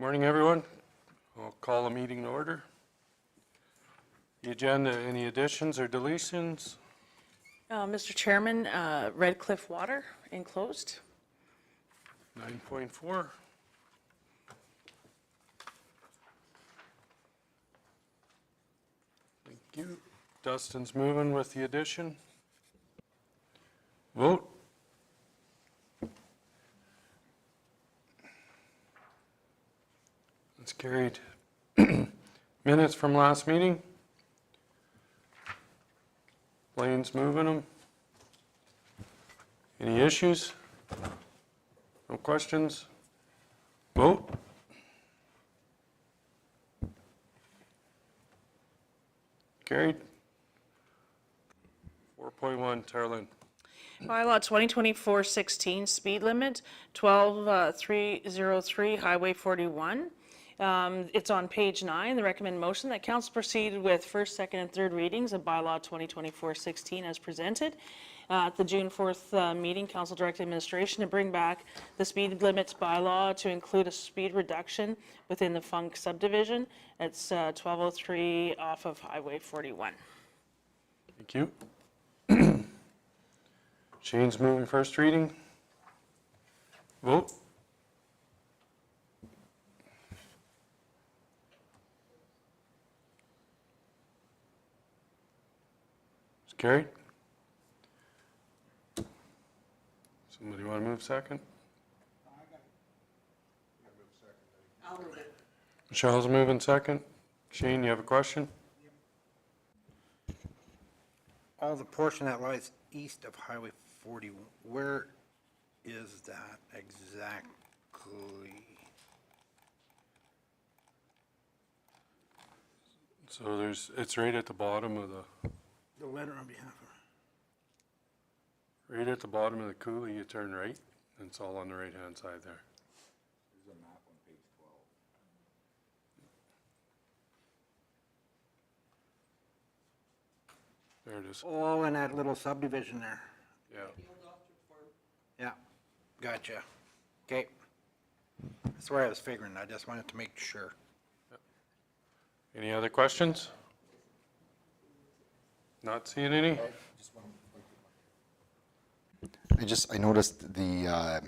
Morning, everyone. I'll call the meeting to order. The agenda, any additions or deletions? Mr. Chairman, Red Cliff Water enclosed. 9.4. Thank you. Dustin's moving with the addition. Vote. That's carried. Minutes from last meeting. Blaine's moving them. Any issues? No questions? Vote. Carried. 4.1, Tarlin. Bylaw 2024-16, speed limit, 12303, Highway 41. It's on page 9. The recommended motion that council proceed with first, second, and third readings of bylaw 2024-16 as presented. At the June 4th meeting, council directed administration to bring back the speed limits bylaw to include a speed reduction within the Funk subdivision. It's 1203 off of Highway 41. Thank you. Shane's moving first reading. Vote. It's carried. Somebody want to move second? I'll move it. Michelle's moving second. Shane, you have a question? All the portion that lies east of Highway 40, where is that exactly? So it's right at the bottom of The letter on behalf of. right at the bottom of the coulee, you turn right, and it's all on the right-hand side there. There's a map on page 12. There it is. Oh, in that little subdivision there. Yeah. Yeah, gotcha. Okay. That's where I was figuring. I just wanted to make sure. Any other questions? Not seeing any? I noticed the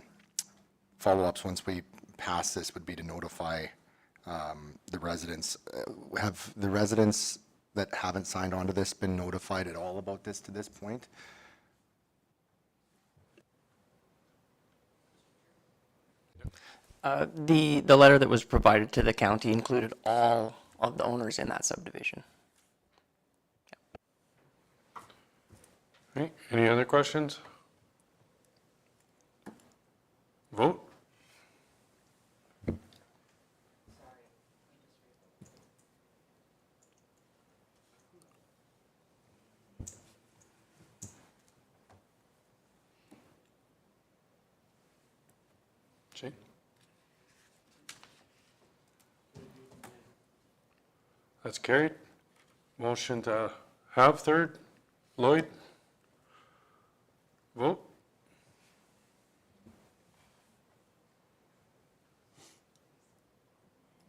follow-ups once we pass this would be to notify the residents. Have the residents that haven't signed on to this been notified at all about this to this point? The letter that was provided to the county included all of the owners in that subdivision. Okay, any other questions? Vote. Shane? That's carried. Motion to have third. Lloyd? Vote.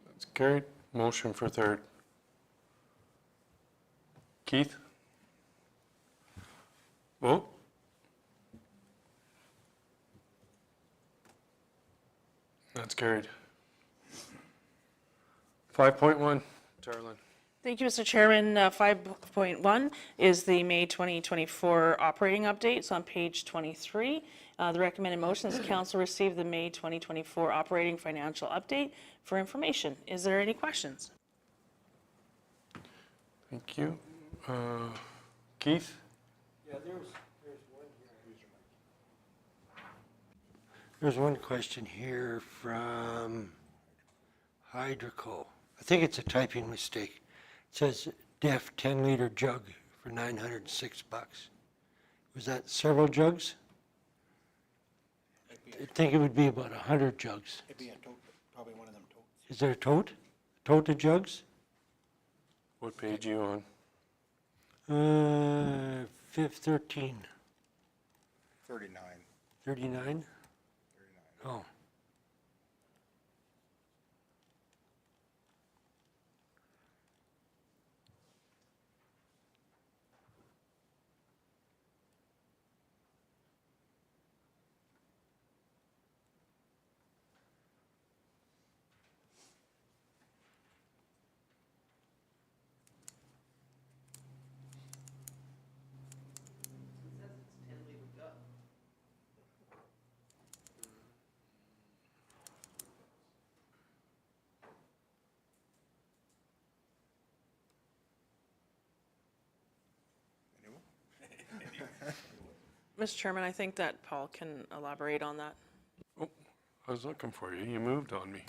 That's carried. Motion for third. Keith? Vote. That's carried. 5.1, Tarlin. Thank you, Mr. Chairman. 5.1 is the May 2024 operating updates on page 23. The recommended motion is the council receive the May 2024 operating financial update for information. Is there any questions? Thank you. Keith? Yeah, there's one here. There's one question here from Hydrico. I think it's a typing mistake. It says DEF 10-liter jug for $906. Was that several jugs? I think it would be about 100 jugs. It'd be a tote, probably one of them totes. Is there a tote? Tote of jugs? What page are you on? 13. 39. 39? Oh. Mr. Chairman, I think that Paul can elaborate on that. Oh, I was looking for you. You moved on me.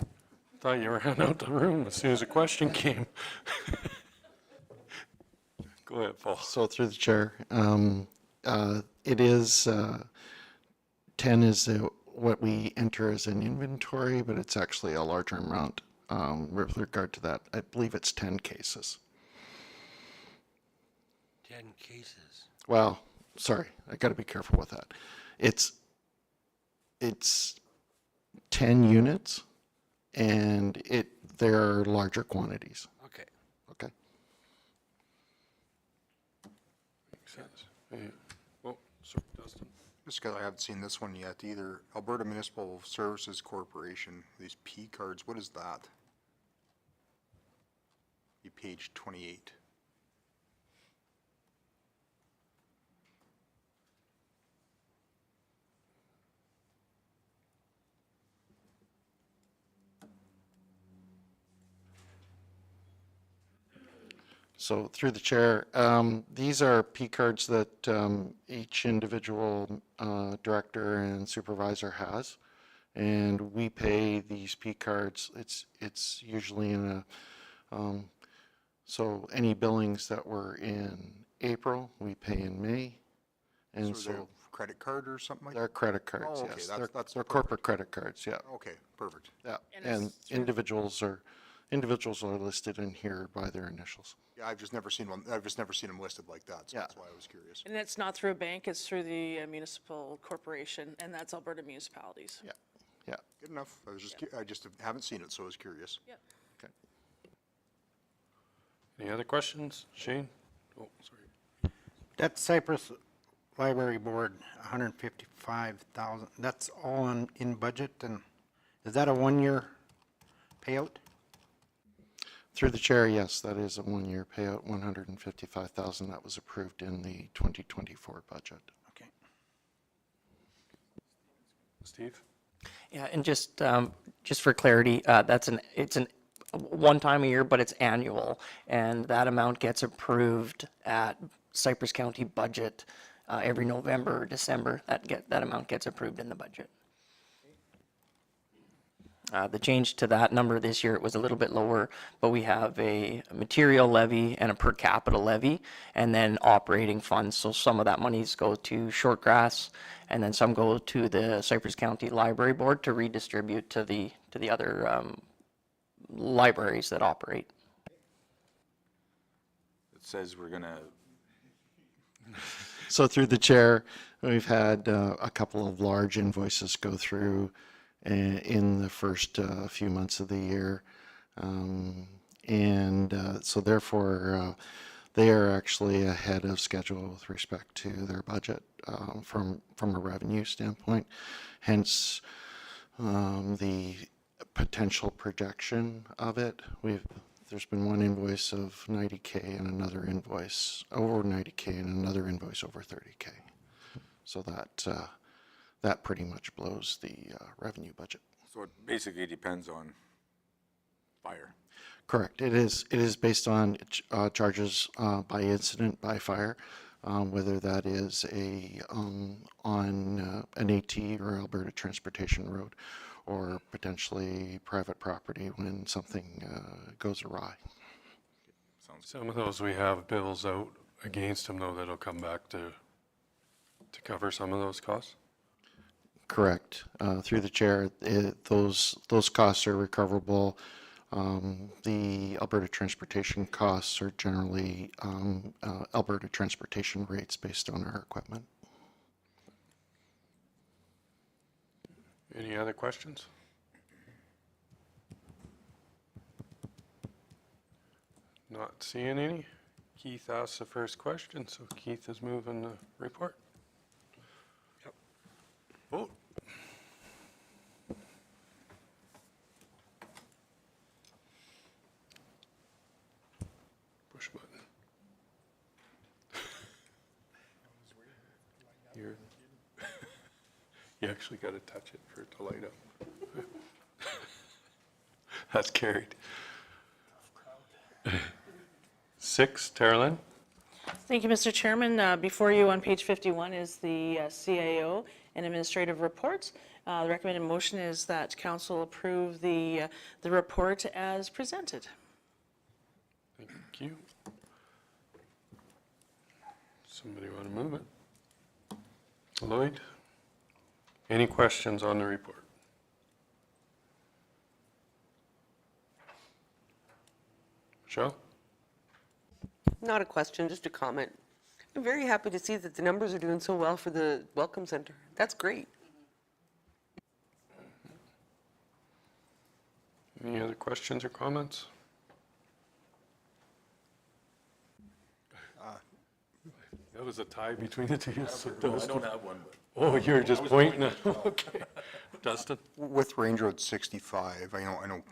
Thought you ran out the room as soon as a question came. Go ahead, Paul. So through the chair, it is, 10 is what we enter as an inventory, but it's actually a larger amount with regard to that. I believe it's 10 cases. 10 cases. Well, sorry, I got to be careful with that. It's 10 units, and they're larger quantities. Okay. Okay. Makes sense. Yeah. Oh, sorry, Dustin. Just because I haven't seen this one yet either. Alberta Municipal Services Corporation, these P cards, what is that? Be page 28. So through the chair, these are P cards that each individual director and supervisor has. And we pay these P cards, it's usually in a, so any billings that were in April, we pay in May. And So they're so credit card or something like they're that? credit cards, Oh, okay, yes. that's They're perfect. corporate credit cards, yeah. Okay, perfect. Yeah, And and it's through- individuals are listed in here by their initials. Yeah, I've just never seen one, I've just never seen them listed like that, so Yeah. that's why I was curious. And it's not through a bank, it's through the municipal corporation, and that's Alberta Municipalities. Yeah, yeah. Good enough. I just haven't seen it, so I was curious. Yep. Okay. Any other questions? Shane? Oh, sorry. That Cypress Library Board, 155,000, that's all in budget, and is that a one-year payout? Through the chair, yes, that is a one-year payout, 155,000. That was approved in the 2024 budget. Okay. Steve? Yeah, and just for clarity, it's an one time a year, but it's annual, and that amount gets approved at Cypress County budget every November or December. That amount gets approved in the budget. The change to that number this year, it was a little bit lower, but we have a material levy and a per capita levy, and then operating funds. So some of that monies go to Shortgrass, and then some go to the Cypress County Library Board to redistribute to the other libraries that operate. It says we're gonna, So through the chair, we've had a couple of large invoices go through in the first few months of the year. So therefore, they are actually ahead of schedule with respect to their budget from a revenue standpoint. Hence, the potential projection of it. There's been one invoice of 90K and another invoice over 90K and another invoice over 30K. So that pretty much blows the revenue budget. so it basically depends on fire. Correct. It is based on charges by incident by fire, whether that is on an AT or Alberta Transportation Road, or potentially private property when something goes awry. Some of those we have bills out against them, though, that'll come back to cover some of those costs? Correct. Through the chair, those costs are recoverable. The Alberta transportation costs are generally Alberta transportation rates based on our equipment. Any other questions? Not seeing any. Keith asked the first question, so Keith is moving the report. Yep. Vote. Push button. You're, you actually got to touch it for it to light up. That's carried. 6, Terrelyn? Thank you, Mr. Chairman. Before you on page 51 is the CAO and administrative reports. The recommended motion is that council approve the report as presented. Thank you. Somebody want to move it? Lloyd? Any questions on the report? Michelle? Not a question, just a comment. I'm very happy to see that the numbers are doing so well for the Welcome Center. That's great. Any other questions or comments? That was a tie between the two. So I don't have one. Oh, you're just pointing at, okay. Dustin? With Range Road 65, I know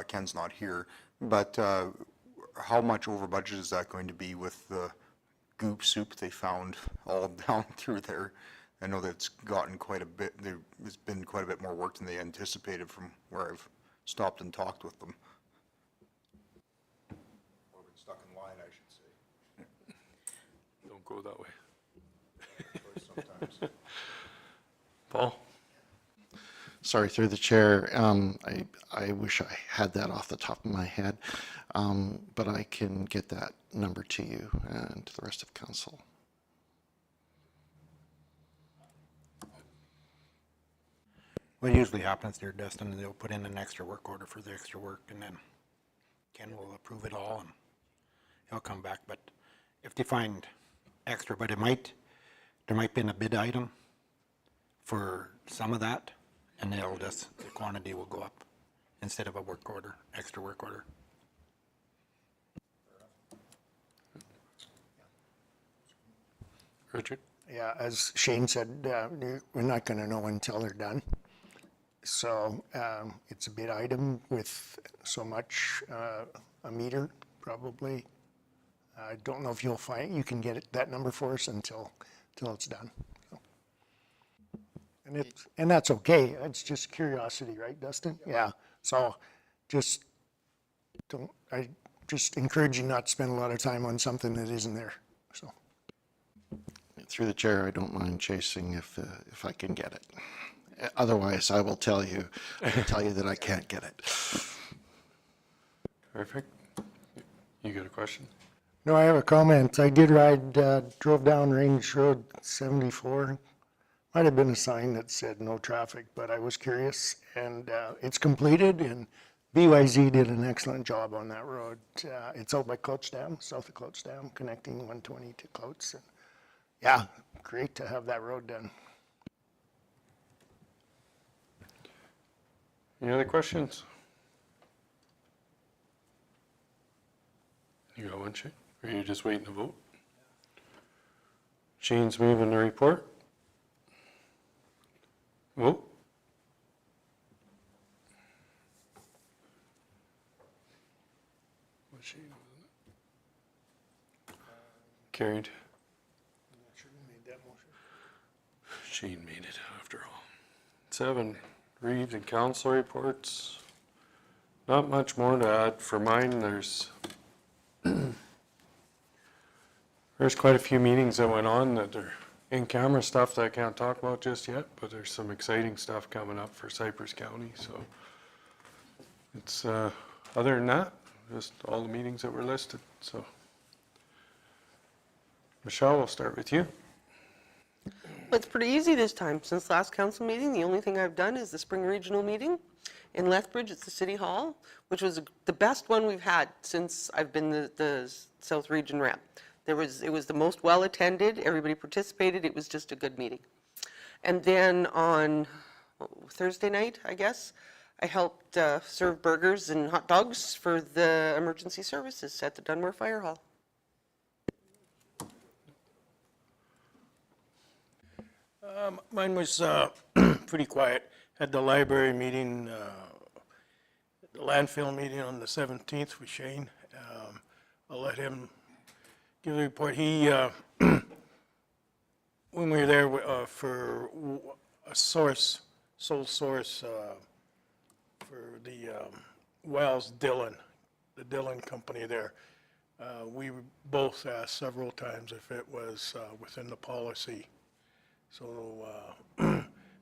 Ken's not here, but how much over budget is that going to be with the goop soup they found all down through there? I know that's gotten quite a bit, there's been quite a bit more work than they anticipated from where I've stopped and talked with them. Or been stuck in line, I should say. Don't go that way. Sometimes. Paul? Sorry, through the chair, I wish I had that off the top of my head, but I can get that number to you and to the rest of council. What usually happens there, Dustin, they'll put in an extra work order for the extra work, and then Ken will approve it all, and he'll come back. But if they find extra, but there might be a bid item for some of that, and the quantity will go up instead of a work order, extra work order. Richard? Yeah, as Shane said, we're not going to know until they're done. So it's a bid item with so much a meter, probably. I don't know if you can get that number for us until it's done. So. And that's okay. It's just curiosity, right, Dustin? Yeah. So I just encourage you not to spend a lot of time on something that isn't there. So. Through the chair, I don't mind chasing if I can get it. Otherwise, I will tell you that I can't get it. Perfect. You got a question? No, I have a comment. I did drove down Range Road 74. Might have been a sign that said no traffic, but I was curious, and it's completed, and BYZ did an excellent job on that road. It's out by Cloats Dam, south of Cloats Dam, connecting 120 to Cloats. And yeah, great to have that road done. Any other questions? You got one, Shane? Or are you just waiting to vote? Shane's moving the report. Vote. What's Shane? Carried. Shane made it after all. 7, Reeves and council reports. Not much more to add for mine. There's quite a few meetings that went on that are in-camera stuff that I can't talk about just yet, but there's some exciting stuff coming up for Cypress County. So it's other than that, just all the meetings that were listed. So Michelle, we'll start with you. Well, it's pretty easy this time. Since last council meeting, the only thing I've done is the spring regional meeting. In Lethbridge, it's the City Hall, which was the best one we've had since I've been the South Region rep. It was the most well-attended, everybody participated, it was just a good meeting. And then on Thursday night, I guess, I helped serve burgers and hot dogs for the emergency services at the Dunmore Fire Hall. Mine was pretty quiet. Had the library meeting, the landfill meeting on the 17th with Shane. I'll let him give the report. He, when we were there for a sole source for the wells, the Dillon company there, We both asked several times if it was within the policy. So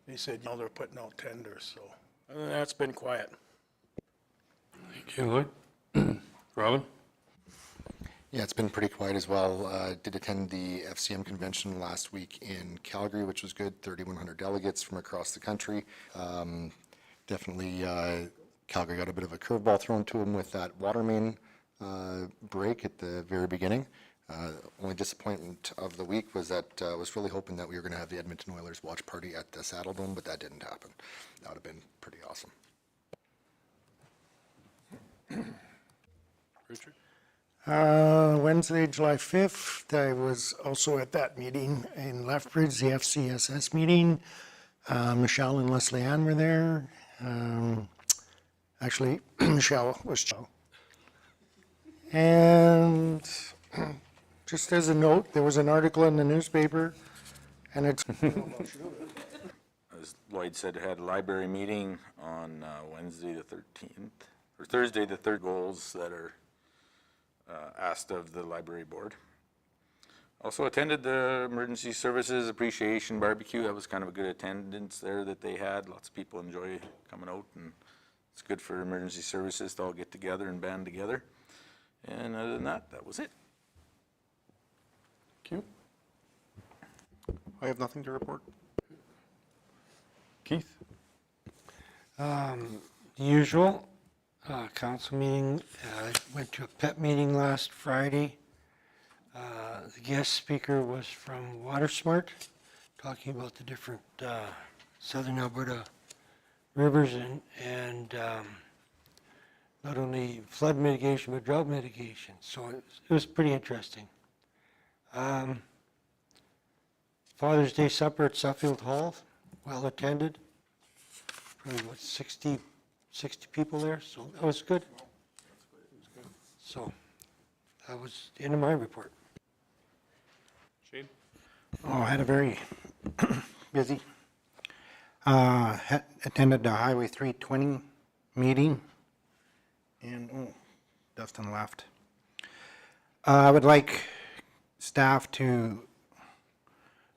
they said, no, they're putting out tenders, so other than that, it's been quiet. Thank you, Lloyd. Robin? Yeah, it's been pretty quiet as well. Did attend the FCM convention last week in Calgary, which was good. 3,100 delegates from across the country. Definitely, Calgary got a bit of a curveball thrown to them with that water main break at the very beginning. Only disappointment of the week was that I was really hoping that we were going to have the Edmonton Oilers watch party at the Saddle Dome, but that didn't happen. That would have been pretty awesome. Richard? Wednesday, July 5th, I was also at that meeting in Lethbridge, the FCSS meeting. Michelle and Leslie Ann were there. Actually, Michelle was. And just as a note, there was an article in the newspaper, and it's. As Lloyd said, had a library meeting on Wednesday the 13th, or Thursday the 3rd, goals that are asked of the library board. Also attended the Emergency Services Appreciation Barbecue. That was kind of a good attendance there that they had. Lots of people enjoy coming out, and it's good for emergency services to all get together and band together. And other than that, that was it. Thank you. I have nothing to report. Keith? The usual council meeting. Went to a PEP meeting last Friday. The guest speaker was from WaterSmart, talking about the different southern Alberta rivers and not only flood mitigation but drought mitigation. So it was pretty interesting. Father's Day supper at Suffield Hall, well attended. Probably what, 60 people there, so that was good. So that was the end of my report. Shane? Oh, I had a very busy. Attended the Highway 320 meeting, and Dustin left. I would like staff to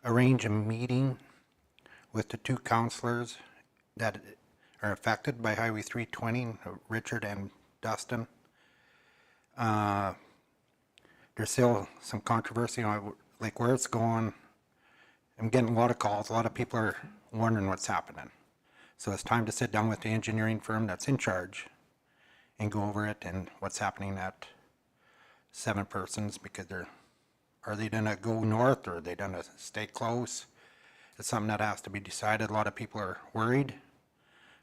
arrange a meeting with the two counselors that are affected by Highway 320, Richard and Dustin. There's still some controversy on like where it's going. I'm getting a lot of calls. A lot of people are wondering what's happening. So it's time to sit down with the engineering firm that's in charge and go over it and what's happening at 7 Persons, because are they gonna go north or are they gonna stay close? It's something that has to be decided. A lot of people are worried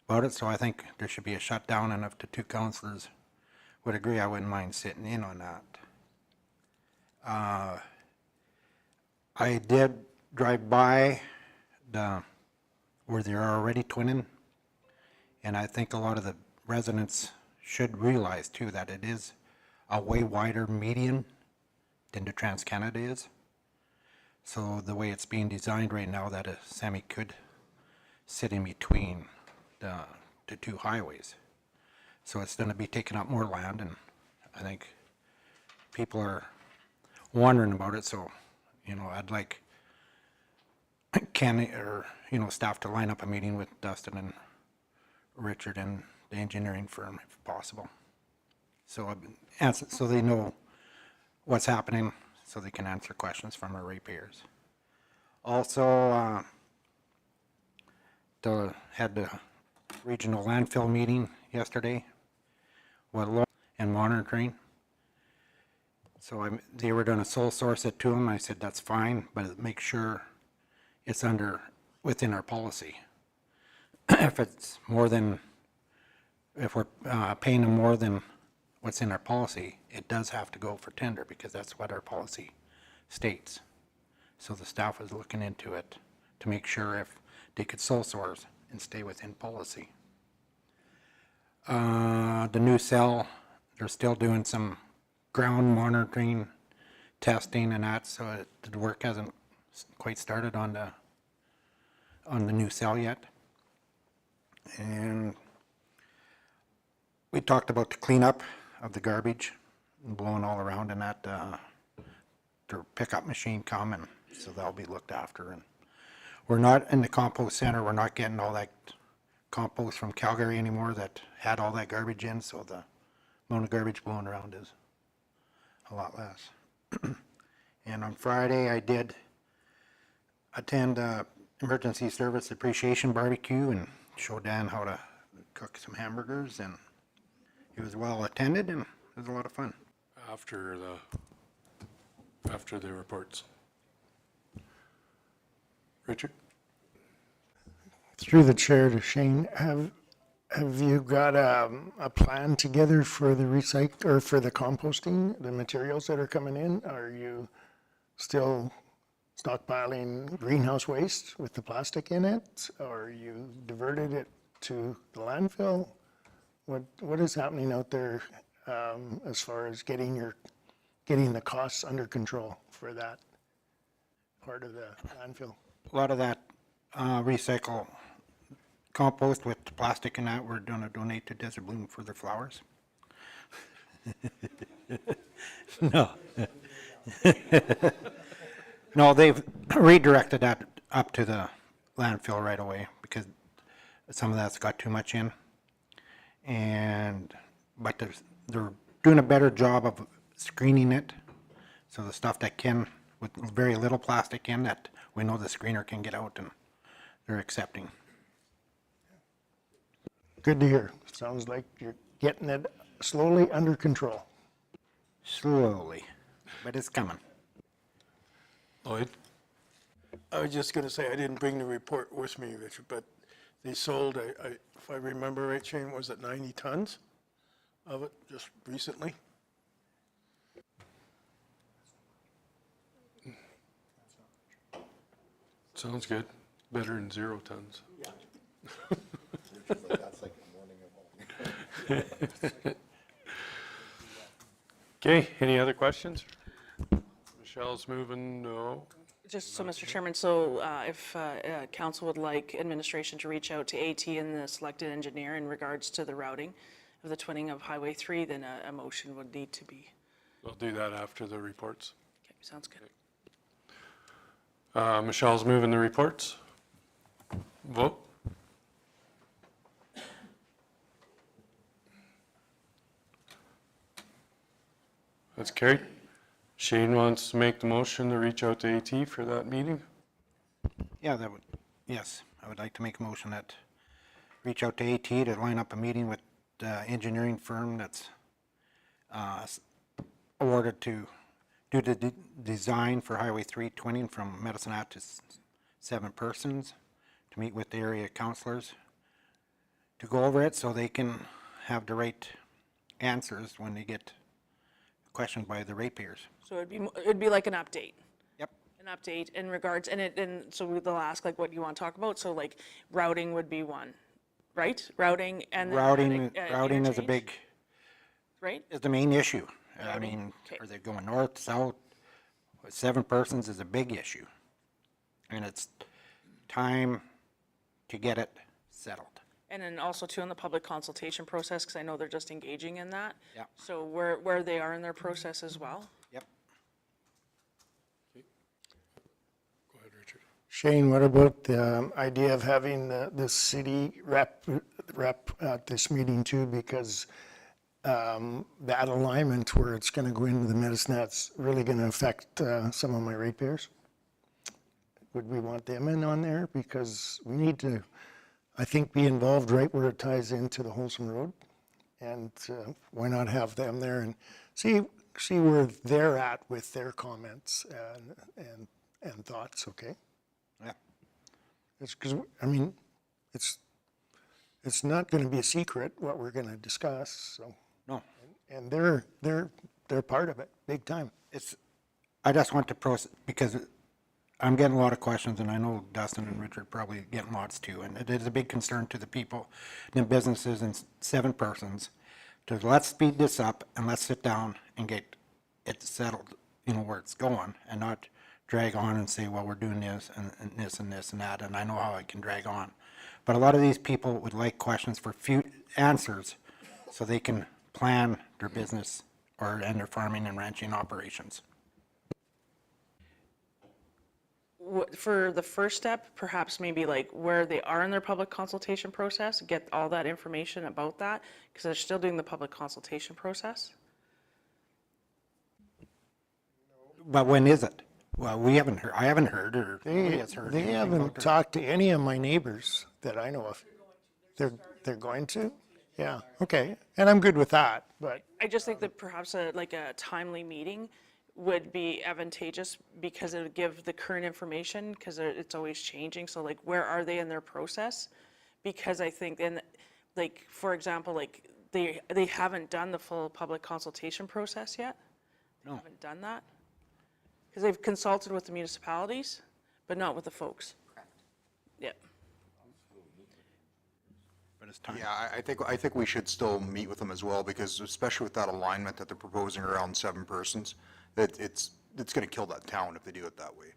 about it, so I think there should be a shutdown, and if the two councilors would agree, I wouldn't mind sitting in on that. I did drive by where they're already twinning, and I think a lot of the residents should realize too that it is a way wider median than the Trans-Canada is. So the way it's being designed right now, that a semi could sit in between the two highways. So it's going to be taking up more land, and I think people are wondering about it. So, I'd like staff to line up a meeting with Dustin and Richard and the engineering firm if possible. So so they know what's happening, so they can answer questions from our ratepayers. Also, had the regional landfill meeting yesterday and monitoring. So they were going to sole source it to them. I said that's fine, but make sure it's within our policy. If we're paying them more than what's in our policy, it does have to go for tender, because that's what our policy states. So the staff was looking into it to make sure if they could sole source and stay within policy. The new cell, they're still doing some ground monitoring, testing and that, so the work hasn't quite started on the new cell yet. And we talked about the cleanup of the garbage blowing all around and that, their pickup machine come and so that'll be looked after. And we're not in the compost center, we're not getting all that compost from Calgary anymore that had all that garbage in, so the amount of garbage blowing around is a lot less. And on Friday, I did attend emergency service appreciation barbecue and show Dan how to cook some hamburgers, and it was well attended and it was a lot of fun. After the reports. Richard? Through the chair to Shane, have you got a plan together for the or for the composting, the materials that are coming in? Are you still stockpiling greenhouse waste with the plastic in it? Or you diverted it to the landfill? What is happening out there as far as getting the costs under control for that part of the landfill? A lot of that recycle compost with plastic and that, we're gonna donate to Desert Bloom for their flowers. No. No, they've redirected that up to the landfill right away because some of that's got too much in. But they're doing a better job of screening it. So the stuff that can, with very little plastic in, that we know the screener can get out and they're accepting. Good to hear. Sounds like you're getting it slowly under control. Slowly, but it's coming. Lloyd? I was just going to say, I didn't bring the report with me, Richard, but they sold, if I remember right, Shane, was it 90 tons of it just recently? Sounds good. Better than 0 tons. Okay, any other questions? Michelle's moving, no. Just so, Mr. Chairman, so if council would like administration to reach out to AT and the selected engineer in regards to the routing of the twinning of Highway 3, then a motion would need to be. We'll do that after the reports. Okay, sounds good. Michelle's moving the reports. Vote. That's carried. Shane wants to make the motion to reach out to AT for that meeting. Yeah, yes, I would like to make a motion that reach out to AT to line up a meeting with the engineering firm that's awarded to do the design for Highway 3 twinning from Medicine Hat to 7 persons, to meet with the area councilors to go over it so they can have the right answers when they get questioned by the ratepayers. So it'd be like an update. Yep. An update in regards, and so they'll ask like what you want to talk about. So like routing would be one, right? Routing and then Routing is a interchange, big, right? is the main issue. I Routing, mean, okay. are they going north, south? 7 persons is a big issue. And it's time to get it settled. And then also too in the public consultation process, because I know they're just engaging in that. Yep. So where they are in their process as well. Yep. Go ahead, Richard. Shane, what about the idea of having the city rep at this meeting too? Because that alignment where it's going to go into the Medicine Hat's really going to affect some of my ratepayers. Would we want them in on there? Because we need to, I think, be involved right where it ties into the Wholesome Road. And why not have them there and see where they're at with their comments and thoughts, okay? Yeah. It's because, I mean, it's not going to be a secret what we're going to discuss, so. No. And they're part of it, big time. I just want to process, because I'm getting a lot of questions, and I know Dustin and Richard probably getting lots too, and it is a big concern to the people, the businesses and 7 persons, to let's speed this up and let's sit down and get it settled, where it's going, and not drag on and say, well, we're doing this and this and this and that, and I know how I can drag on. But a lot of these people would like questions for few answers so they can plan their business and their farming and ranching operations. For the first step, perhaps maybe like where they are in their public consultation process, get all that information about that, because they're still doing the public consultation process. But when is it? Well, we haven't heard, I haven't heard, or nobody has heard. They anything haven't about it. talked to any of my neighbors that I know of. They're going to? Yeah, okay. And I'm good with that, but I just think that perhaps like a timely meeting would be advantageous because it would give the current information, because it's always changing. So like, where are they in their process? Because I think, and like, for example, like they haven't done the full public consultation process yet. They haven't done that. Because they've consulted with the municipalities, but not with the folks. Correct. Yep. But it's time. Yeah, I think we should still meet with them as well, because especially with that alignment that they're proposing around 7 persons, that it's gonna kill that town if they do it that way.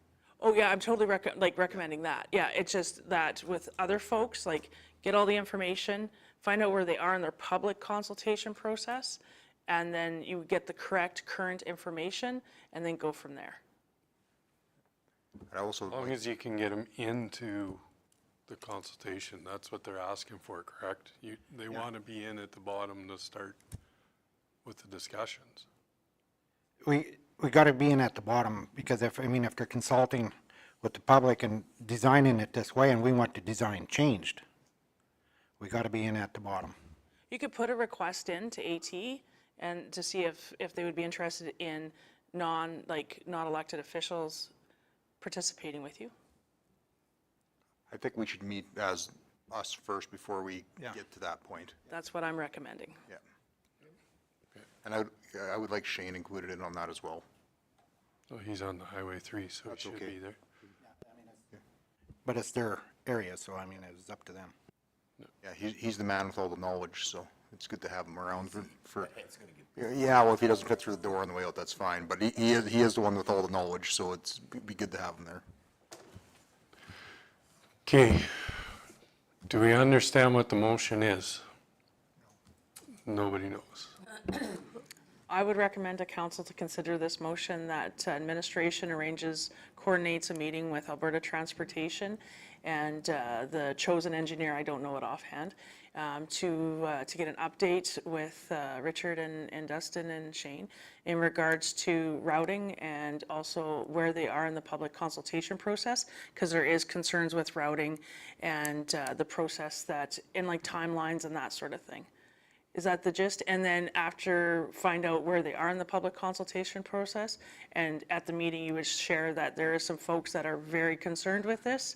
Oh, yeah, I'm totally recommending that. Yeah, it's just that with other folks, like, get all the information, find out where they are in their public consultation process, and then you get the correct current information, and then go from there. I also, As long as you can get them into the consultation, that's what they're asking for, correct? They want to be in at the bottom to start with the discussions. We got to be in at the bottom, because if they're consulting with the public and designing it this way, and we want the design changed, we got to be in at the bottom. You could put a request in to AT and to see if they would be interested in not elected officials participating with you. I think we should meet as us first before we get to that point. That's what I'm recommending. Yeah. And I would like Shane included in on that as well. Oh, he's on the Highway 3, so he should okay. be there. But it's their area, so it's up to them. Yeah, he's the man with all the knowledge, so it's good to have him around for yeah, well, if he doesn't fit through the door on the way out, that's fine, but he is the one with all the knowledge, so it'd be good to have him there. Okay, do we understand what the motion is? Nobody knows. I would recommend to council to consider this motion that administration coordinates a meeting with Alberta Transportation and the chosen engineer, I don't know it offhand, to get an update with Richard and Dustin and Shane in regards to routing and also where they are in the public consultation process, because there is concerns with routing and the process that in like timelines and that sort of thing. Is that the gist? And then after, find out where they are in the public consultation process. And at the meeting, you would share that there are some folks that are very concerned with this.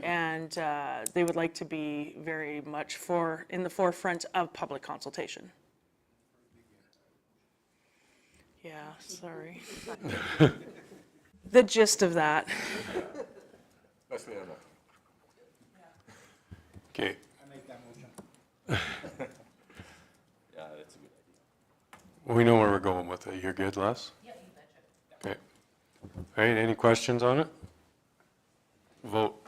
And they would like to be very much in the forefront of public consultation. Yeah, sorry. The gist of that. Okay. We know where we're going with it. You're good, Les? Yeah, you betcha. Okay. All right, any questions on it? Vote.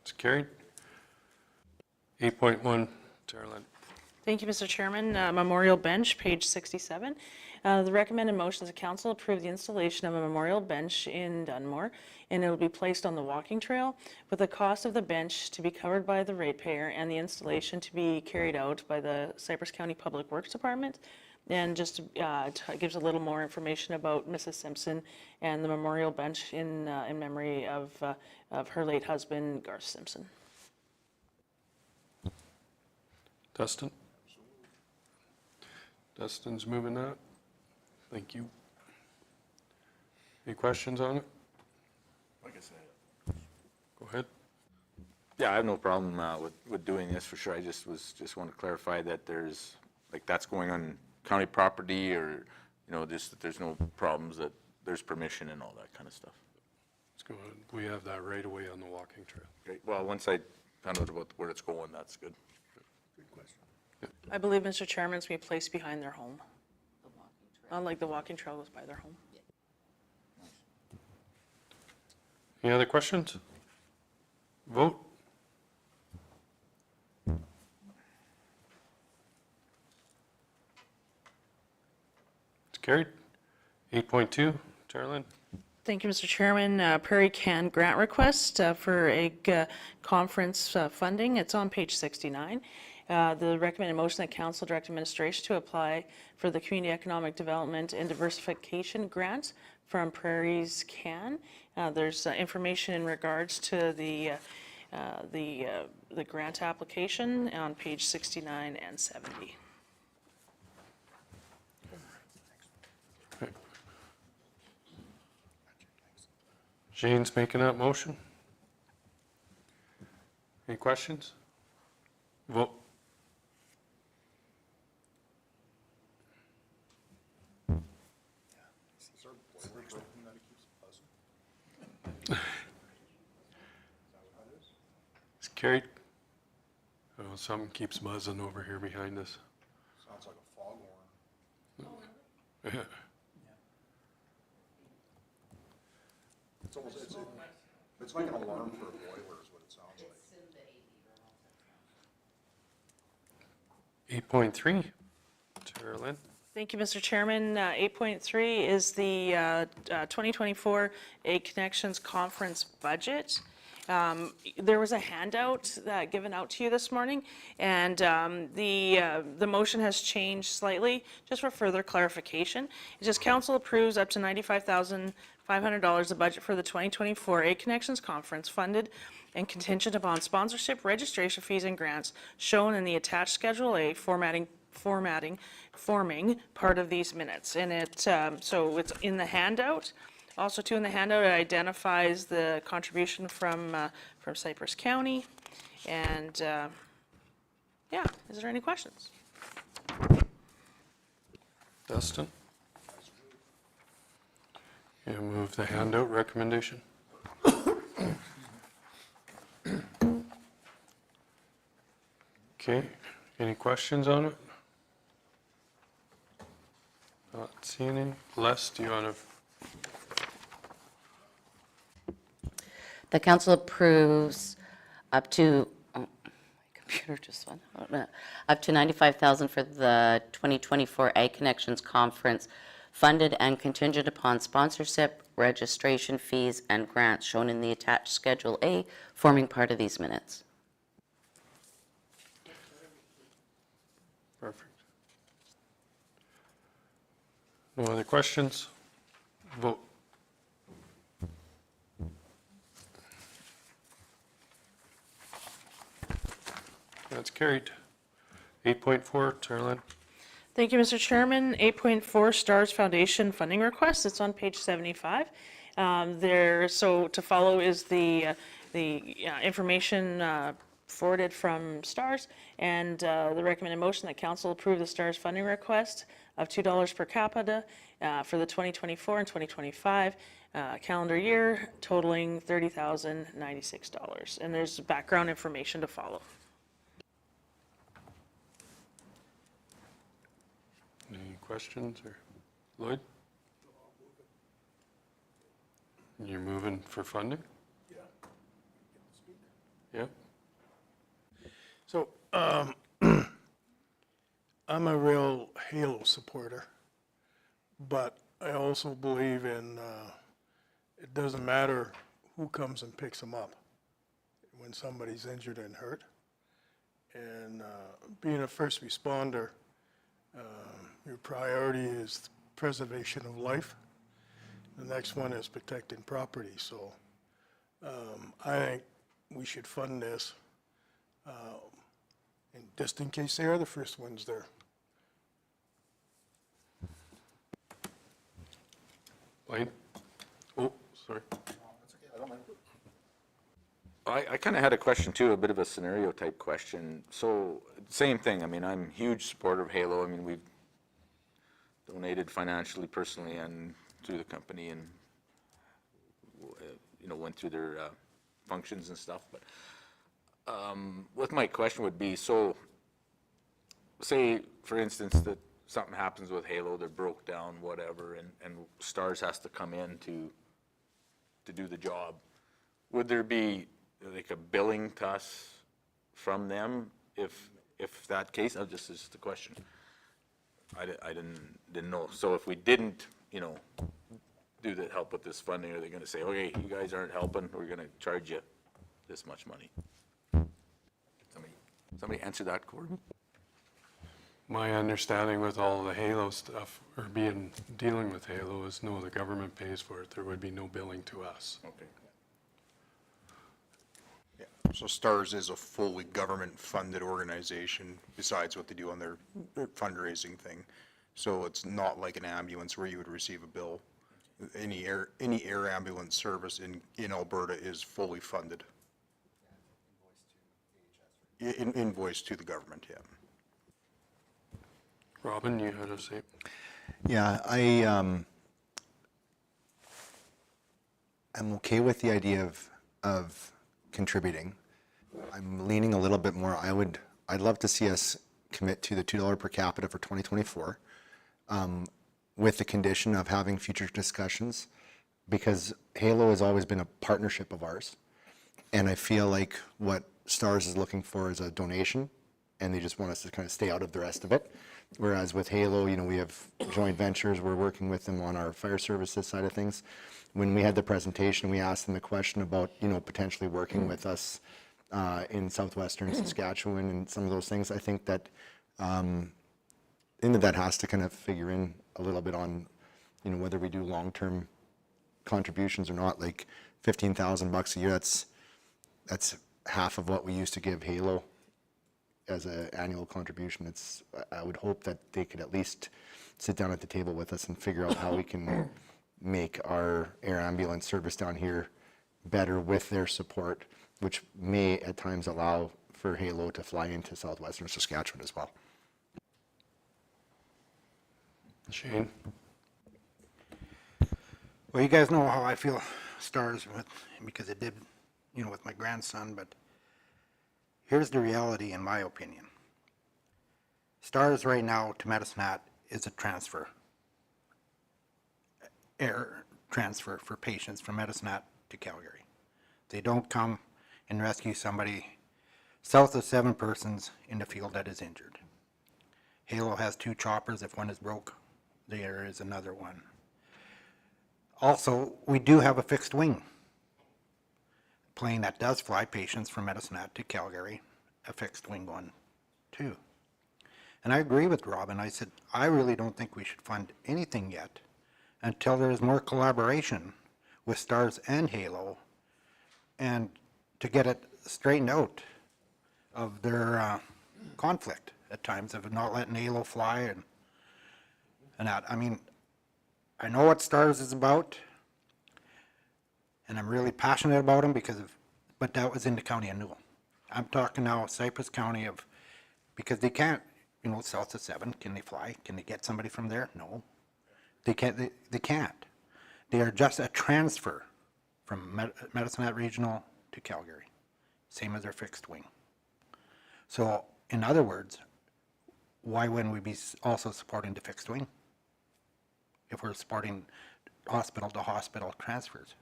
It's carried. 8.1, Carolyn. Thank you, Mr. Chairman. Memorial bench, page 67. The recommended motion is the council approve the installation of a memorial bench in Dunmore, and it will be placed on the walking trail, with the cost of the bench to be covered by the ratepayer and the installation to be carried out by the Cypress County Public Works Department. And just gives a little more information about Mrs. Simpson and the memorial bench in memory of her late husband, Garth Simpson. Dustin? Dustin's moving that. Thank you. Any questions on it? Like I said. Go ahead. Yeah, I have no problem with doing this for sure. I just want to clarify that there's, like, that's going on county property, or, just that there's no problems, that there's permission and all that kind of stuff. Let's go ahead. We have that right away on the walking trail. Great. Well, once I found out about where it's going, that's good. Good question. I believe, Mr. Chairman, it's going to be placed behind their home. Like the walking trail goes by their home. Any other questions? Vote. It's carried. 8.2, Carolyn. Thank you, Mr. Chairman. Prairie Can grant request for a conference funding. It's on page 69. The recommended motion that council direct administration to apply for the Community Economic Development and Diversification Grant from Prairie's Can. There's information in regards to the grant application on page 69 and 70. Shane's making that motion. Any questions? Vote. It's carried. Oh, something keeps buzzing over here behind us. Sounds like a foghorn. It's almost, it's like an alarm for a boiler is what it sounds like. 8.3, Carolyn. Thank you, Mr. Chairman. 8.3 is the 2024 A Connections Conference budget. There was a handout given out to you this morning, and the motion has changed slightly, just for further clarification. It's just council approves up to $95,500 the budget for the 2024 A Connections Conference, funded and contingent upon sponsorship, registration fees, and grants shown in the attached Schedule A forming part of these minutes. And so it's in the handout. Also, too, in the handout, it identifies the contribution from Cypress County. And, yeah, is there any questions? Dustin? You move the handout recommendation. Okay, any questions on it? Not seeing any. Les, do you want to? The council approves up to, oh, my computer just went out. Up to $95,000 for the 2024 Ag Connections Conference, funded and contingent upon sponsorship, registration fees, and grants shown in the attached Schedule A, forming part of these minutes. Perfect. No other questions? Vote. That's carried. 8.4, Carolyn. Thank you, Mr. Chairman. 8.4 Stars Foundation funding request. It's on page 75. So to follow is the information forwarded from Stars, and the recommended motion that council approve the Stars funding request of $2 per capita for the 2024 and 2025 calendar year, totaling $30,096. And there's background information to follow. Any questions, or Lloyd? You're moving for funding? Yeah. So, I'm a real Halo supporter, but I also believe in, it doesn't matter who comes and picks them up when somebody's injured and hurt. And being a first responder, your priority is preservation of life. The next one is protecting property. So I think we should fund this, and just in case they are the first ones there. Wayne? Oh, sorry. I kind of had a question too, a bit of a scenario type question. So same thing. I mean, I'm a huge supporter of Halo. I mean, we've donated financially, personally, and through the company, and went through their functions and stuff. But what my question would be, so say for instance that something happens with Halo, they're broke down, whatever, and Stars has to come in to do the job. Would there be like a billing to us from them if that case, this is just a question. I didn't know. So if we didn't, do the help with this funding, are they gonna say, okay, you guys aren't helping, we're gonna charge you this much money? Somebody answer that, Gordon? My understanding with all the Halo stuff, or dealing with Halo, is no, the government pays for it. There would be no billing to us. Okay. Yeah. So STARS is a fully government-funded organization besides what they do on their fundraising thing. So it's not like an ambulance where you would receive a bill. Any air ambulance service in Alberta is fully funded. Invoiced to the government, yeah. Robin, you had to say. Yeah, I'm okay with the idea of contributing. I'm leaning a little bit more. I'd love to see us commit to the $2 per capita for 2024, with the condition of having future discussions, because Halo has always been a partnership of ours, and I feel like what STARS is looking for is a donation, and they just want us to kind of stay out of the rest of it. Whereas with Halo, we have joint ventures. We're working with them on our fire services side of things. When we had the presentation, we asked them the question about, potentially working with us in southwestern Saskatchewan and some of those things. I think that that has to kind of figure in a little bit on, whether we do long-term contributions or not. Like $15,000 a year, that's half of what we used to give Halo as an annual contribution. I would hope that they could at least sit down at the table with us and figure out how we can make our air ambulance service down here better with their support, which may at times allow for Halo to fly into southwestern Saskatchewan as well. Shane? Well, you guys know how I feel STARS because it did, with my grandson, but here's the reality in my opinion. STARS right now to Medicine Hat is a air transfer for patients from Medicine Hat to Calgary. They don't come and rescue somebody south of 7 persons in the field that is injured. Halo has 2 choppers. If one is broke, there is another one. Also, we do have a fixed wing plane that does fly patients from Medicine Hat to Calgary, a fixed wing one too. And I agree with Robin. I said, I really don't think we should fund anything yet until there is more collaboration with STARS and Halo, and to get it straightened out of their conflict at times of not letting Halo fly and that. I mean, I know what STARS is about, and I'm really passionate about them but that was in the county of Newell. I'm talking now Cypress County because they can't, south of 7, can they fly? Can they get somebody from there? No. They can't. They can't. They are just a transfer from Medicine Hat Regional to Calgary, same as their fixed wing. So, in other words, why wouldn't we be also supporting the fixed wing if we're supporting hospital to hospital transfers?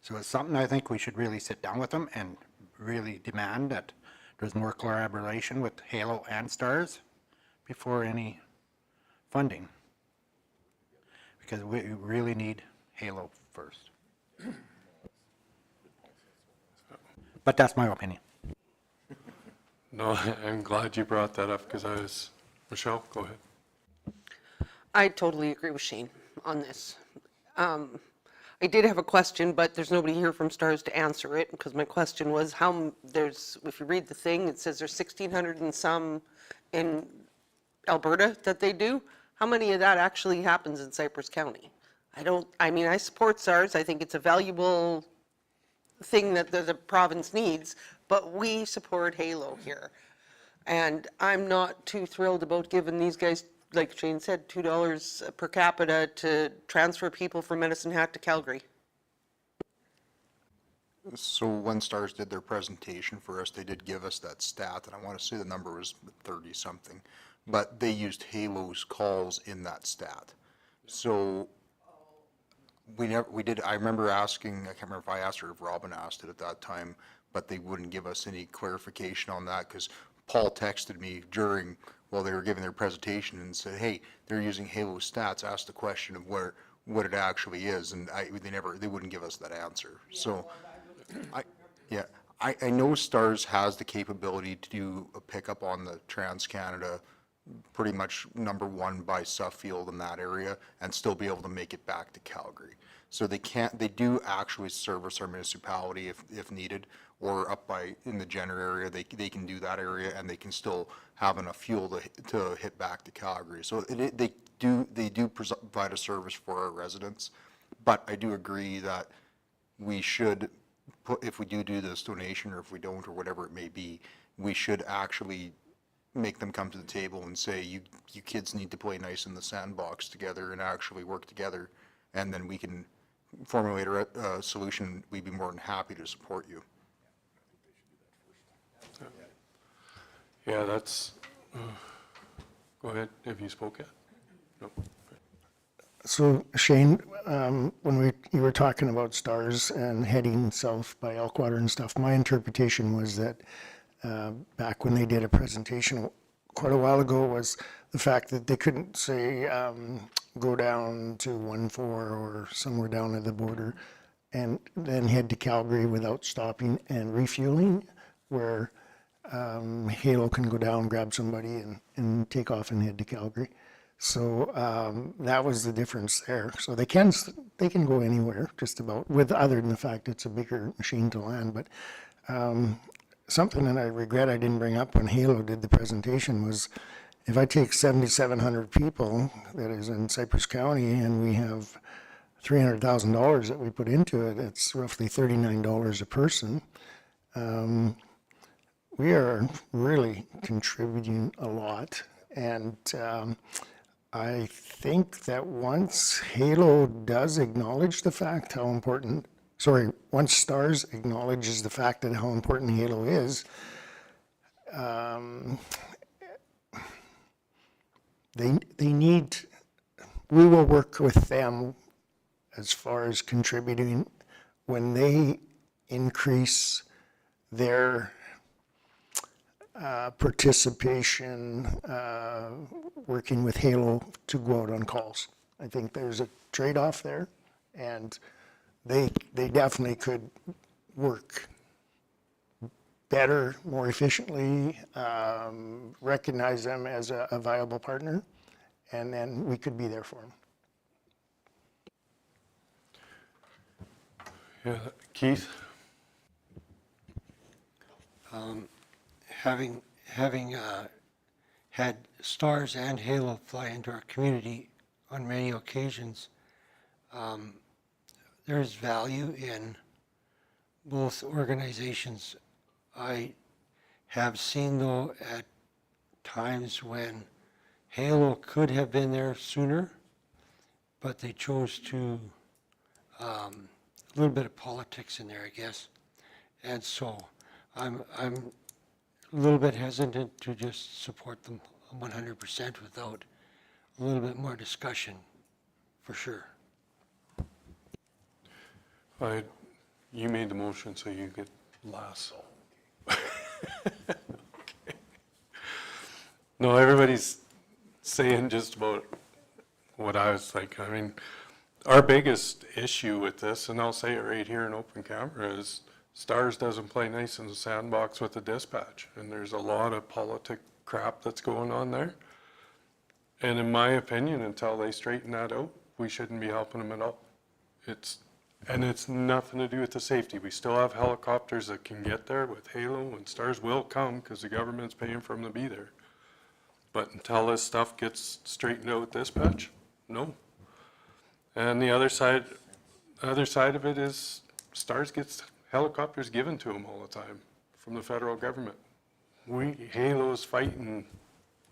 So it's something I think we should really sit down with them and really demand that there's more collaboration with Halo and STARS before any funding, because we really need Halo first. But that's my opinion. No, I'm glad you brought that up because Michelle, go ahead. I totally agree with Shane on this. I did have a question, but there's nobody here from STARS to answer it, because my question was if you read the thing, it says there's 1,600 and some in Alberta that they do. How many of that actually happens in Cypress County? I support STARS. I think it's a valuable thing that the province needs, but we support Halo here. And I'm not too thrilled about giving these guys, like Shane said, $2 per capita to transfer people from Medicine Hat to Calgary. So when STARS did their presentation for us, they did give us that stat, and I want to say the number was 30 something, but they used Halo's calls in that stat. So we did, I remember asking, I can't remember if I asked or if Robin asked it at that time, but they wouldn't give us any clarification on that because Paul texted me while they were giving their presentation and said, hey, they're using Halo stats, asked the question of what it actually is, and they wouldn't give us that answer. So, I know STARS has the capability to do a pickup on the Trans-Canada, pretty much number one by Suffield in that area, and still be able to make it back to Calgary. So they do actually service our municipality if needed, or up in the Jenner area, they can do that area, and they can still have enough fuel to hit back to Calgary. So they do provide a service for our residents, but I do agree that we should if we do this donation, or if we don't, or whatever it may be, we should actually make them come to the table and say, you kids need to play nice in the sandbox together and actually work together, and then we can formulate a solution. We'd be more than happy to support you. Yeah, that's, go ahead, have you spoke yet? No. So Shane, when you were talking about STARS and heading south by Elkwater and stuff, my interpretation was that back when they did a presentation quite a while ago was the fact that they couldn't say go down to 1-4 or somewhere down at the border and then head to Calgary without stopping and refueling, where Halo can go down, grab somebody and take off and head to Calgary. So that was the difference there. So they can go anywhere just about, with other than the fact it's a bigger machine to land. But something that I regret I didn't bring up when Halo did the presentation was, if I take 7,700 people that is in Cypress County and we have $300,000 that we put into it, it's roughly $39 a person. We are really contributing a lot, and I think that once Halo does acknowledge the fact how important, once STARS acknowledges the fact that how important Halo is, we will work with them as far as contributing when they increase their participation, working with Halo to go out on calls. I think there's a trade-off there, and they definitely could work better, more efficiently, recognize them as a viable partner, and then we could be there for them. Yeah, Keith? Having had STARS and Halo fly into our community on many occasions, there is value in both organizations. I have seen, though, at times when Halo could have been there sooner, but they chose to, a little bit of politics in there, I guess. And so I'm a little bit hesitant to just support them 100% without a little bit more discussion, for sure. You made the motion, so you get last. Okay. No, everybody's saying just about what I was like. I mean, our biggest issue with this, and I'll say it right here in open camera, is STARS doesn't play nice in the sandbox with the dispatch, and there's a lot of politic crap that's going on there. And in my opinion, until they straighten that out, we shouldn't be helping them at all. It's nothing to do with the safety. We still have helicopters that can get there with Halo, and STARS will come because the government's paying for them to be there. But until this stuff gets straightened out with dispatch, no. And the other side of it is STARS gets helicopters given to them all the time from the federal government. Halo is fighting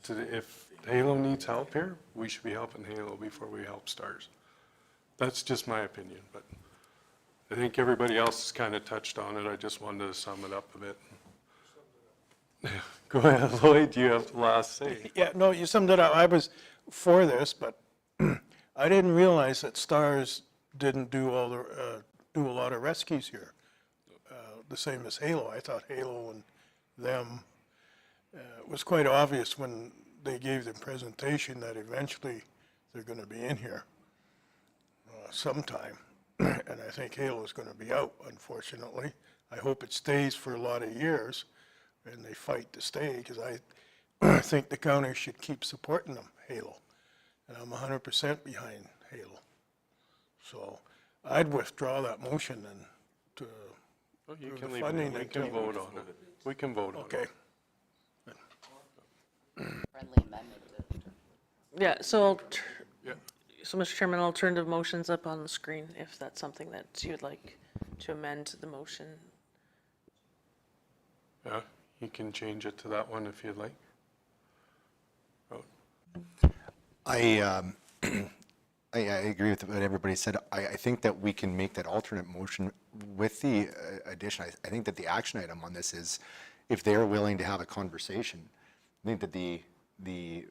if Halo needs help here, we should be helping Halo before we help STARS. That's just my opinion, but I think everybody else has kind of touched on it. I just wanted to sum it up a bit. Go ahead, Lloyd, you have the last say. Yeah, no, you summed it up. I was for this, but I didn't realize that STARS didn't do do a lot of rescues here. The same as Halo. I thought Halo and them, it was quite obvious when they gave the presentation that eventually they're going to be in here sometime. And I think Halo is going to be out, unfortunately. I hope it stays for a lot of years and they fight to stay, because I think the county should keep supporting them, Halo. And I'm 100% behind Halo. So I'd withdraw that motion and to Oh, you approve can the leave funding it, we can until- vote on it. We can vote on it. Okay. Friendly amendment. Yeah, so, Yeah. so Mr. Chairman, alternative motion's up on the screen if that's something that you would like to amend the motion. Yeah, you can change it to that one if you'd like. Oh, I agree with what everybody said. I think that we can make that alternate motion with the addition. I think that the action item on this is if they're willing to have a conversation. I think that the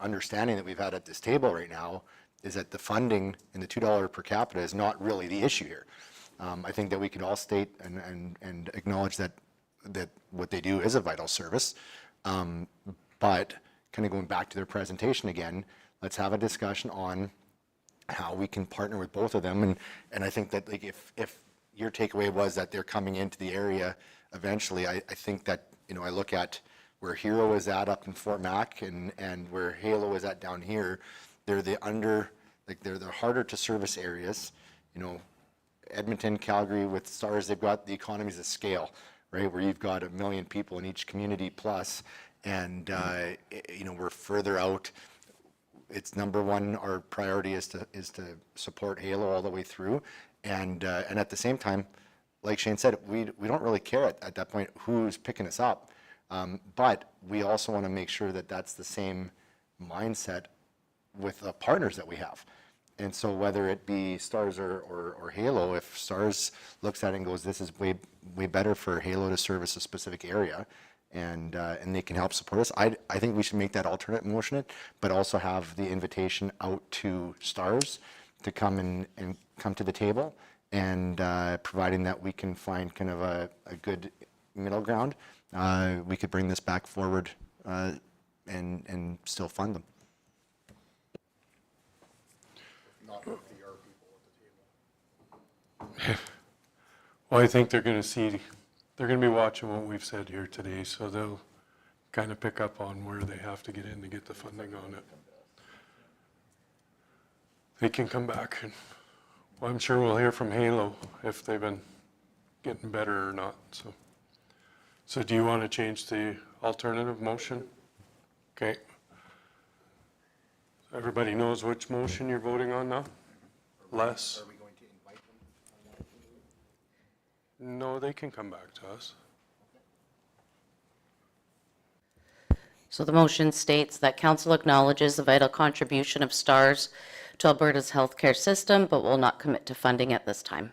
understanding that we've had at this table right now is that the funding and the $2 per capita is not really the issue here. I think that we can all state and acknowledge that what they do is a vital service. But kind of going back to their presentation again, let's have a discussion on how we can partner with both of them. And I think that like if your takeaway was that they're coming into the area eventually, I think that, I look at where Hero is at up in Fort Mac and where Halo is at down here, they're the harder to service areas. Edmonton, Calgary with STARS, they've got the economies of scale, right? Where you've got 1 million people in each community plus, and we're further out. It's number one, our priority is to support Halo all the way through. And at the same time, like Shane said, we don't really care at that point who's picking us up. But we also want to make sure that that's the same mindset with the partners that we have. And so whether it be STARS or Halo, if STARS looks at it and goes, this is way better for Halo to service a specific area, and they can help support us, I think we should make that alternate motion, but also have the invitation out to STARS to come and come to the table, and providing that we can find kind of a good middle ground, we could bring this back forward and still fund them. Well, I think they're going to be watching what we've said here today, so they'll kind of pick up on where they have to get in to get the funding on it. They can come back, and well, I'm sure we'll hear from Halo if they've been getting better or not. So do you want to change the alternative motion? Okay. Everybody knows which motion you're voting on now? Les? Are we going to invite them? No, they can come back to us. So the motion states that council acknowledges the vital contribution of STARS to Alberta's healthcare system, but will not commit to funding at this time.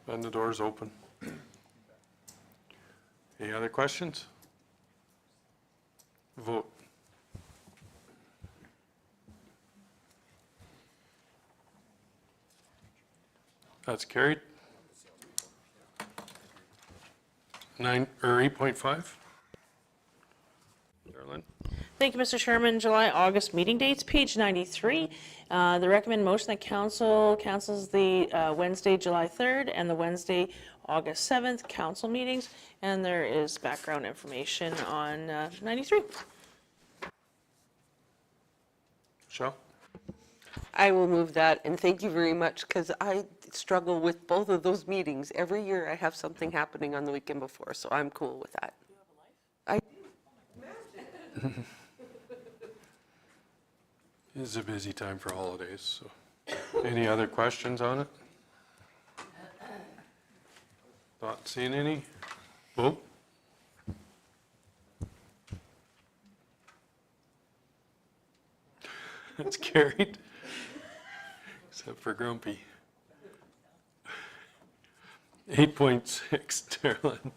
And the door's open. Any other questions? Vote. That's carried. 8.5. Darlene? Thank you, Mr. Chairman. July, August meeting dates, page 93. The recommended motion that council cancels the Wednesday, July 3rd and the Wednesday, August 7th council meetings. And there is background information on 93. Michelle? I will move that, and thank you very much, because I struggle with both of those meetings. Every year I have something happening on the weekend before, so I'm cool with that. I do. It's a busy time for holidays, so. Any other questions on it? Not seeing any? Vote. That's carried. Except for Grumpy. 8.6, Darlene.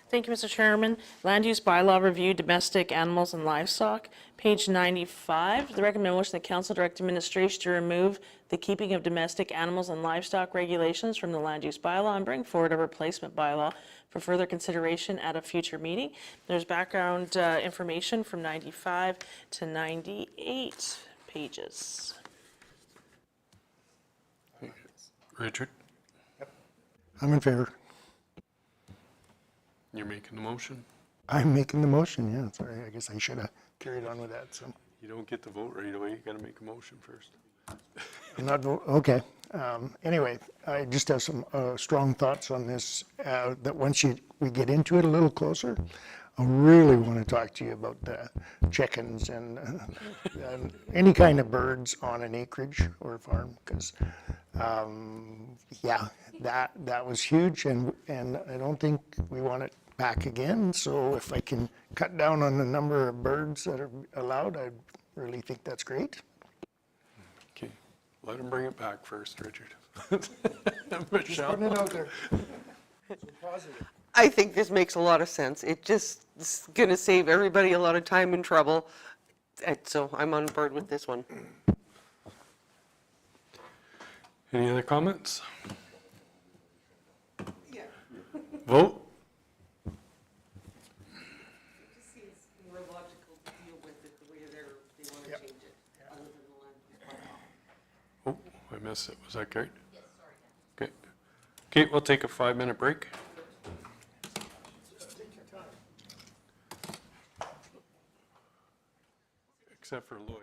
Thank you, Mr. Chairman. Land use bylaw review, domestic animals and livestock, page 95. The recommended motion that council direct administration to remove the keeping of domestic animals and livestock regulations from the land use bylaw and bring forward a replacement bylaw for further consideration at a future meeting. There's background information from 95 to 98 pages. Richard, I'm in favor. you're making the motion? I'm making the motion, yeah, sorry, I guess I should have carried on with that, so. You don't get the vote right away, you gotta make a motion first. I'm not, okay. Anyway, I just have some strong thoughts on this, that once we get into it a little closer, I really want to talk to you about the chickens and any kind of birds on an acreage or a farm, because, yeah, that was huge, and I don't think we want it back again, so if I can cut down on the number of birds that are allowed, I really think that's great. Okay, let him bring it back first, Richard. Michelle? Putting it out there. I think this makes a lot of sense. It just is going to save everybody a lot of time and trouble. And so I'm on board with this one. Any other comments? Vote? It seems more logical to deal with it the way they want to change it, other than the land use bylaw. Oh, I missed it, was that Kate? Yes, sorry. Okay, Kate, we'll take a 5-minute break. Except for Lloyd.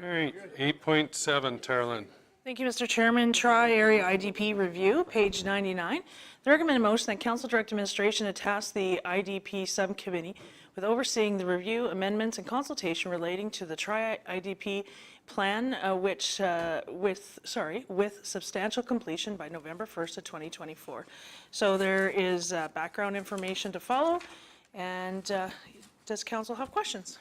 All right, 8.7, Tarlin. Thank you, Mr. Chairman. Tri-Area IDP Review, page 99. The recommended motion that Council Direct Administration to task the IDP Subcommittee with overseeing the review, amendments, and consultation relating to the Tri-IDP plan, with substantial completion by November 1st of 2024. So there is background information to follow, and does Council have questions?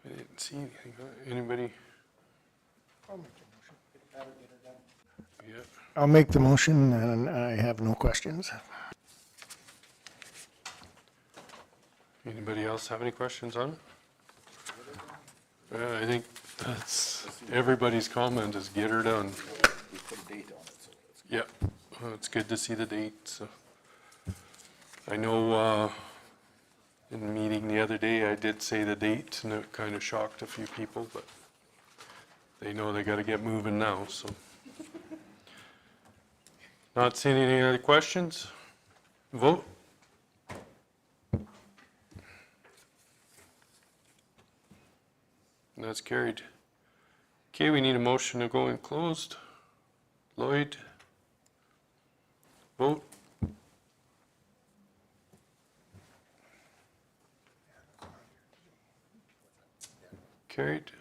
I didn't see anything. Anybody? Yeah. I'll make the motion, and I have no questions. Anybody else have any questions on it? I think that's, everybody's comment is get her done. We put a date on it, so that's Yeah, it's good to see the date, so. I know, in the meeting the other day, I did say the date, and it kind of shocked a few people, but they know they gotta get moving now, so. Not seeing any other questions? Vote? And that's carried. Okay, we need a motion to go in closed. Lloyd? Vote? Carried.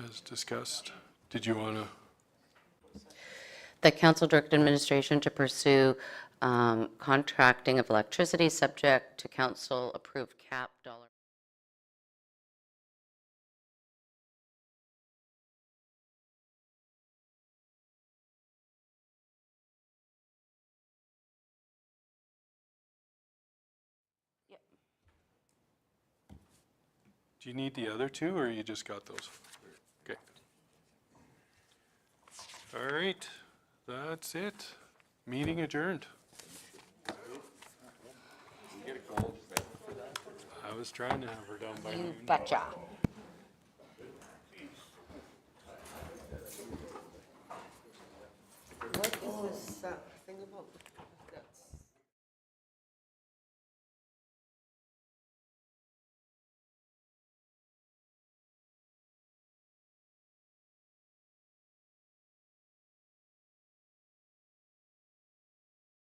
as discussed. Did you want to? The council direct administration to pursue contracting of electricity subject to council approved cap dollar. Do you need the other two, or you just got those? Okay. All right, that's it. Meeting adjourned. I was trying to have her done by noon. Betcha. What is this?